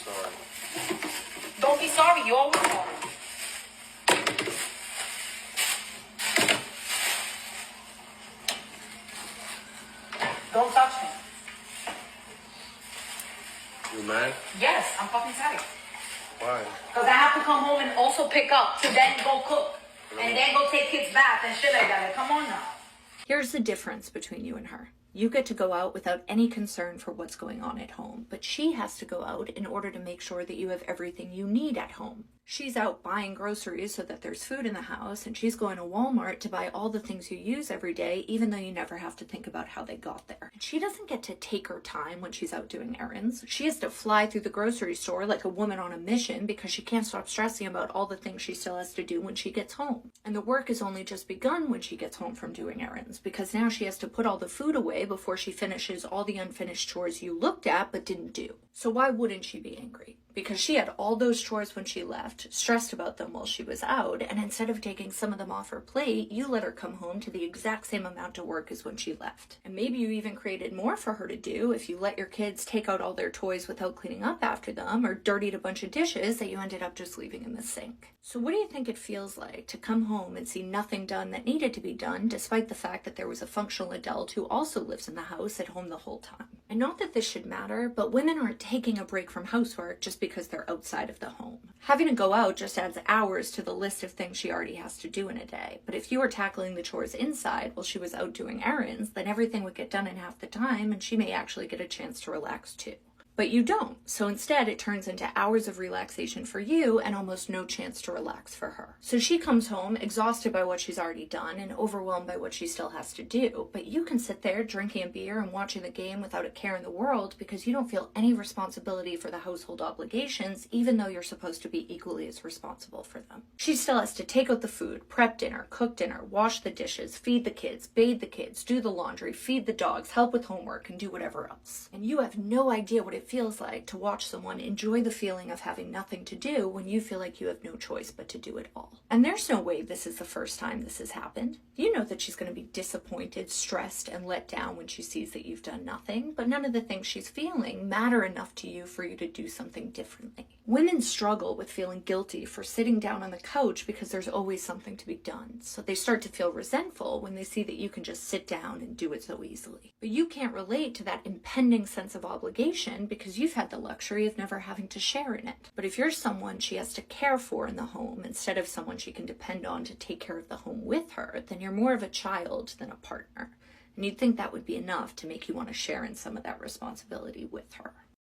sorry. Don't be sorry. You're always sorry. Don't touch me. You mad? Yes, I'm fucking sorry. Why? Because I have to come home and also pick up to then go cook. And then go take kids bath and shit like that. Like, come on now. Here's the difference between you and her. You get to go out without any concern for what's going on at home, but she has to go out in order to make sure that you have everything you need at home. She's out buying groceries so that there's food in the house, and she's going to Walmart to buy all the things you use every day, even though you never have to think about how they got there. And she doesn't get to take her time when she's out doing errands. She has to fly through the grocery store like a woman on a mission because she can't stop stressing about all the things she still has to do when she gets home. And the work has only just begun when she gets home from doing errands, because now she has to put all the food away before she finishes all the unfinished chores you looked at but didn't do. So why wouldn't she be angry? Because she had all those chores when she left, stressed about them while she was out, and instead of taking some of them off her plate, you let her come home to the exact same amount of work as when she left. And maybe you even created more for her to do if you let your kids take out all their toys without cleaning up after them, or dirtied a bunch of dishes that you ended up just leaving in the sink. So what do you think it feels like to come home and see nothing done that needed to be done, despite the fact that there was a functional adult who also lives in the house at home the whole time? And not that this should matter, but women aren't taking a break from housework just because they're outside of the home. Having to go out just adds hours to the list of things she already has to do in a day. But if you were tackling the chores inside while she was out doing errands, then everything would get done in half the time, and she may actually get a chance to relax too. But you don't. So instead, it turns into hours of relaxation for you and almost no chance to relax for her. So she comes home exhausted by what she's already done and overwhelmed by what she still has to do. But you can sit there drinking a beer and watching the game without a care in the world because you don't feel any responsibility for the household obligations, even though you're supposed to be equally as responsible for them. She still has to take out the food, prep dinner, cook dinner, wash the dishes, feed the kids, bathe the kids, do the laundry, feed the dogs, help with homework, and do whatever else. And you have no idea what it feels like to watch someone enjoy the feeling of having nothing to do when you feel like you have no choice but to do it all. And there's no way this is the first time this has happened. You know that she's going to be disappointed, stressed, and let down when she sees that you've done nothing, but none of the things she's feeling matter enough to you for you to do something differently. Women struggle with feeling guilty for sitting down on the couch because there's always something to be done, so they start to feel resentful when they see that you can just sit down and do it so easily. But you can't relate to that impending sense of obligation because you've had the luxury of never having to share in it. But if you're someone she has to care for in the home instead of someone she can depend on to take care of the home with her, then you're more of a child than a partner. And you'd think that would be enough to make you want to share in some of that responsibility with her.